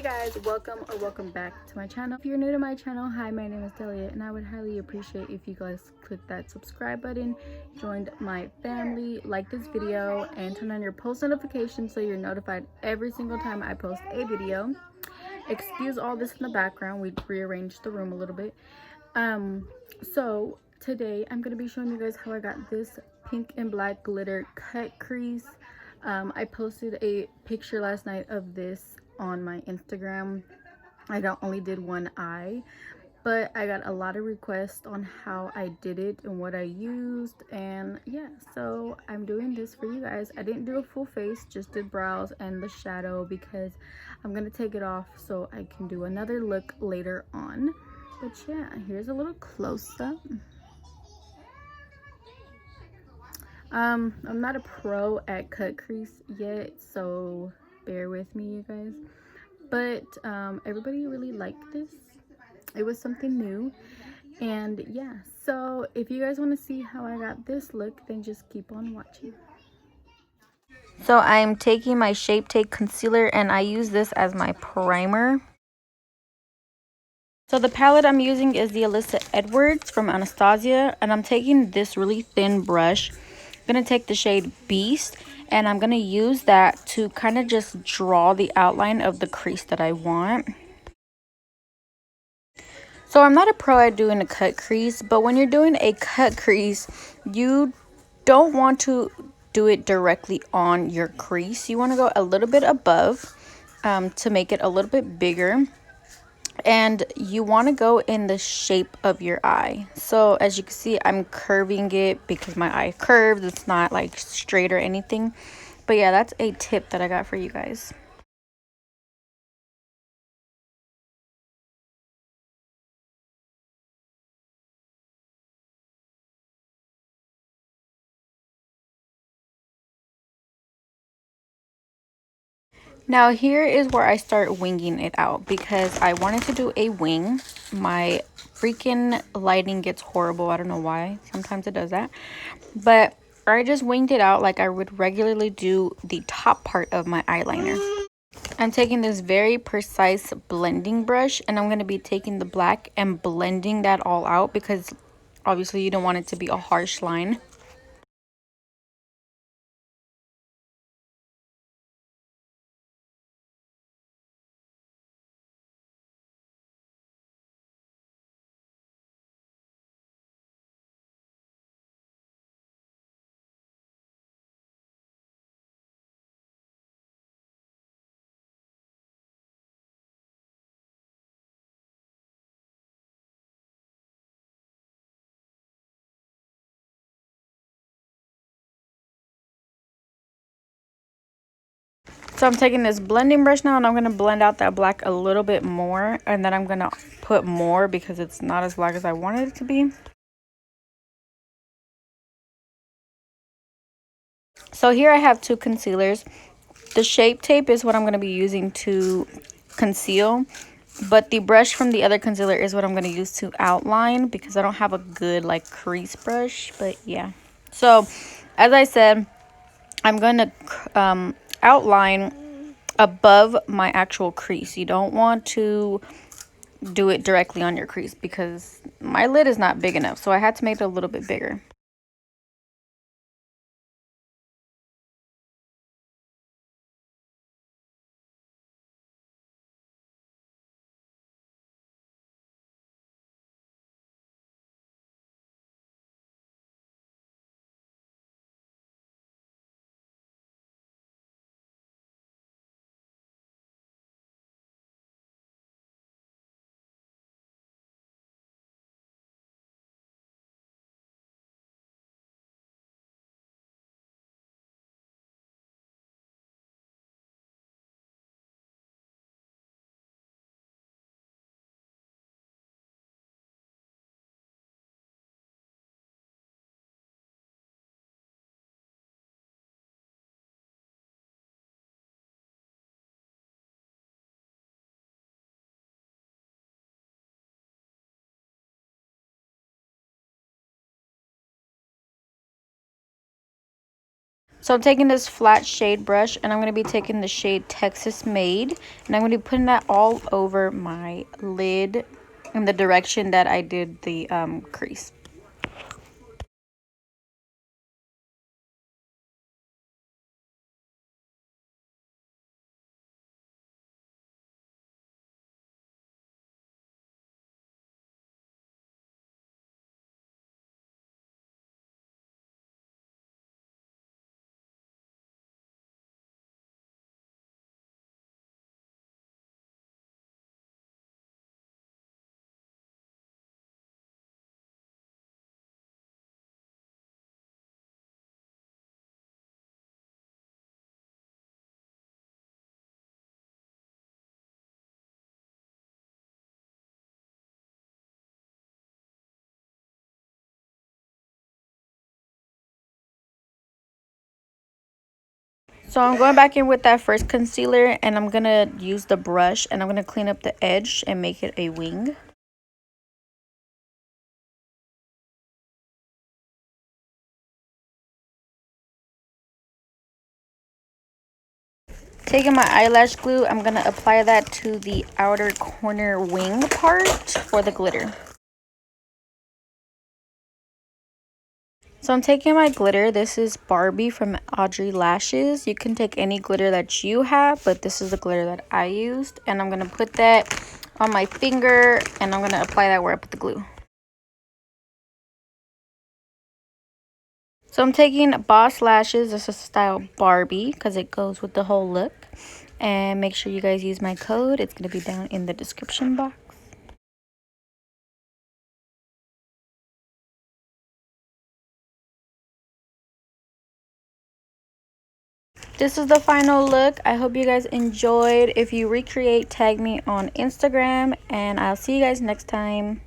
Hey guys, welcome back to my channel. If you're new to my channel, hi, my name is Delia, and I would highly appreciate if you guys click that subscribe button, joined my family, like this video, and turn on your post notifications so you're notified every single time I post a video. Excuse all this in the background, we rearranged the room a little bit. So today I'm going to be showing you guys how I got this pink and black glitter cut crease. I posted a picture last night of this on my Instagram. I only did one eye, but I got a lot of requests on how I did it and what I used, and yeah, so I'm doing this for you guys. I didn't do a full face, just did brows and the shadow because I'm gonna take it off so I can do another look later on. But yeah, here's a little close-up. I'm not a pro at cut crease yet, so bear with me, you guys. But everybody really liked this. It was something new, and yeah, so if you guys want to see how I got this look, then just keep on watching. So I'm taking my Shape Tape concealer and I use this as my primer. So the palette I'm using is the Alyssa Edwards from Anastasia, and I'm taking this really thin brush. I'm going to take the shade Beast, and I'm going to use that to kind of just draw the outline of the crease that I want. So I'm not a pro at doing a cut crease, but when you're doing a cut crease, you don't want to do it directly on your crease. You want to go a little bit above to make it a little bit bigger. And you want to go in the shape of your eye. So as you can see, I'm curving it because my eye curves. It's not like straight or anything. But yeah, that's a tip that I got for you guys. Now here is where I start winging it out because I wanted to do a wing. My freaking lighting gets horrible. I don't know why. Sometimes it does that. But I just winged it out like I would regularly do the top part of my eyeliner. I'm taking this very precise blending brush, and I'm going to be taking the black and blending that all out because obviously you don't want it to be a harsh line. So I'm taking this blending brush now, and I'm going to blend out that black a little bit more, and then I'm going to put more because it's not as black as I wanted it to be. So here I have two concealers. The Shape Tape is what I'm going to be using to conceal, but the brush from the other concealer is what I'm going to use to outline because I don't have a good like crease brush. But yeah, so as I said, I'm going to outline above my actual crease. You don't want to do it directly on your crease because my lid is not big enough, so I had to make it a little bit bigger. So I'm taking this flat shade brush and I'm going to be taking the shade Texas Made, and I'm going to be putting that all over my lid in the direction that I did the crease. So I'm going back in with that first concealer and I'm going to use the brush and I'm going to clean up the edge and make it a wing. Taking my eyelash glue, I'm going to apply that to the outer corner wing part for the glitter. So I'm taking my glitter. This is Barbie from Audrey Lashes. You can take any glitter that you have, but this is the glitter that I used. And I'm going to put that on my finger and I'm going to apply that where I put the glue. So I'm taking Boss Lashes. This is style Barbie because it goes with the whole look. And make sure you guys use my code. It's going to be down in the description box. This is the final look. I hope you guys enjoyed. If you recreate, tag me on Instagram and I'll see you guys next time.